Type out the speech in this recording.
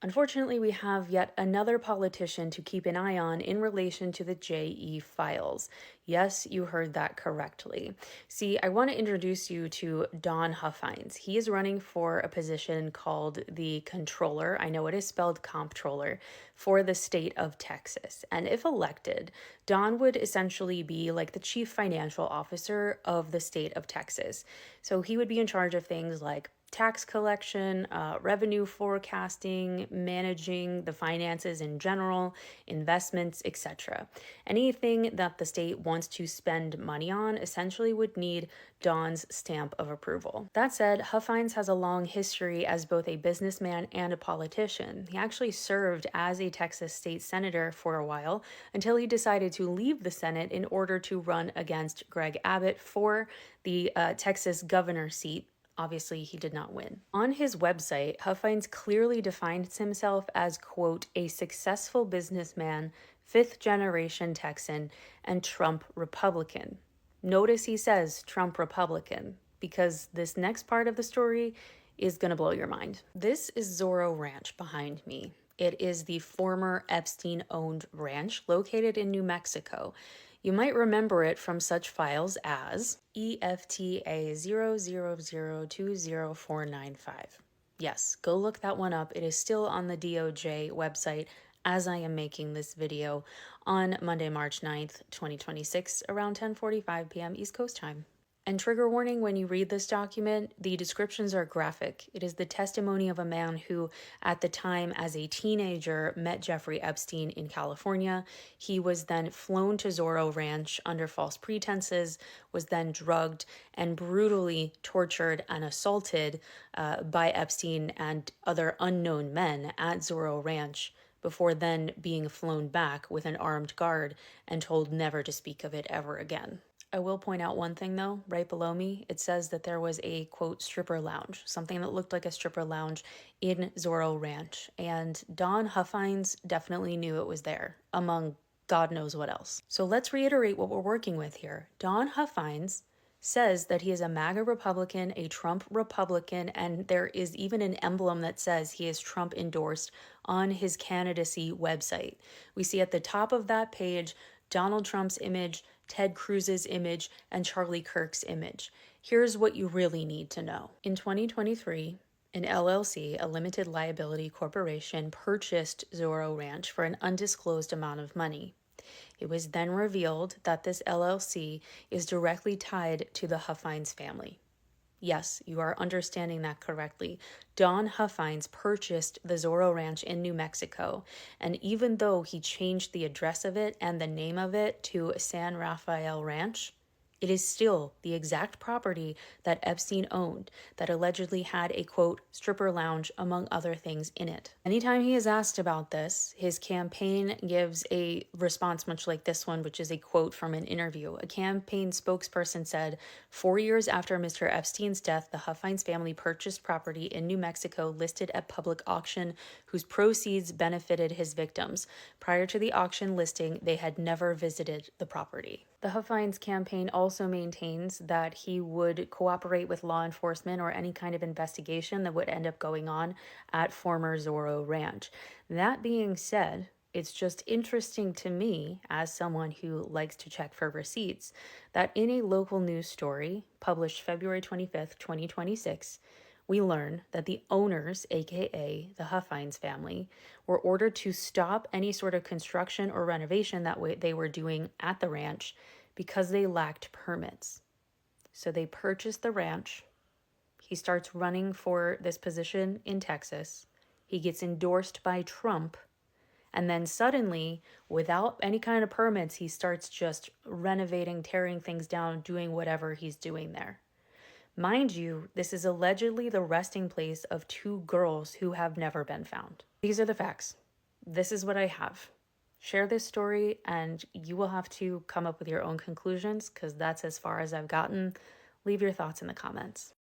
Unfortunately, we have yet another politician to keep an eye on in relation to the JE files. Yes, you heard that correctly. See, I want to introduce you to Don Huffines. He is running for a position called the Controller. I know it is spelled Comptroller for the state of Texas. And if elected, Don would essentially be like the chief financial officer of the state of Texas. So he would be in charge of things like tax collection, revenue forecasting, managing the finances in general, investments, etc. Anything that the state wants to spend money on essentially would need Don's stamp of approval. That said, Huffines has a long history as both a businessman and a politician. He actually served as a Texas state senator for a while until he decided to leave the Senate in order to run against Greg Abbott for the Texas governor seat. Obviously, he did not win. On his website, Huffines clearly defines himself as, quote, a successful businessman, fifth generation Texan, and Trump Republican. Notice he says Trump Republican, because this next part of the story is going to blow your mind. This is Zorro Ranch behind me. It is the former Epstein-owned ranch located in New Mexico. You might remember it from such files as EFTA 000204945. Yes, go look that one up. It is still on the DOJ website as I am making this video on Monday, March 9th, 2026, around 10:45 p.m. East Coast time. And trigger warning, when you read this document, the descriptions are graphic. It is the testimony of a man who, at the time as a teenager, met Jeffrey Epstein in California. He was then flown to Zorro Ranch under false pretenses, was then drugged and brutally tortured and assaulted by Epstein and other unknown men at Zorro Ranch, before then being flown back with an armed guard and told never to speak of it ever again. I will point out one thing though, right below me, it says that there was a, quote, stripper lounge, something that looked like a stripper lounge in Zorro Ranch. And Don Huffines definitely knew it was there, among God knows what else. So let's reiterate what we're working with here. Don Huffines says that he is a MAGA Republican, a Trump Republican, and there is even an emblem that says he is Trump endorsed on his candidacy website. We see at the top of that page Donald Trump's image, Ted Cruz's image, and Charlie Kirk's image. Here's what you really need to know. In 2023, an LLC, a limited liability corporation, purchased Zorro Ranch for an undisclosed amount of money. It was then revealed that this LLC is directly tied to the Huffines family. Yes, you are understanding that correctly. Don Huffines purchased the Zorro Ranch in New Mexico, and even though he changed the address of it and the name of it to San Rafael Ranch, it is still the exact property that Epstein owned that allegedly had a, quote, stripper lounge, among other things, in it. Anytime he is asked about this, his campaign gives a response much like this one, which is a quote from an interview. A campaign spokesperson said, 4 years after Mr. Epstein's death, the Huffines family purchased property in New Mexico listed at public auction whose proceeds benefited his victims. Prior to the auction listing, they had never visited the property. The Huffines campaign also maintains that he would cooperate with law enforcement or any kind of investigation that would end up going on at former Zorro Ranch. That being said, it's just interesting to me, as someone who likes to check for receipts, that in a local news story published February 25th, 2026, we learn that the owners, aka the Huffines family, were ordered to stop any sort of construction or renovation that they were doing at the ranch because they lacked permits. So they purchased the ranch. He starts running for this position in Texas. He gets endorsed by Trump. And then suddenly, without any kind of permits, he starts just renovating, tearing things down, doing whatever he's doing there. Mind you, this is allegedly the resting place of 2 girls who have never been found. These are the facts. This is what I have. Share this story and you will have to come up with your own conclusions, because that's as far as I've gotten. Leave your thoughts in the comments.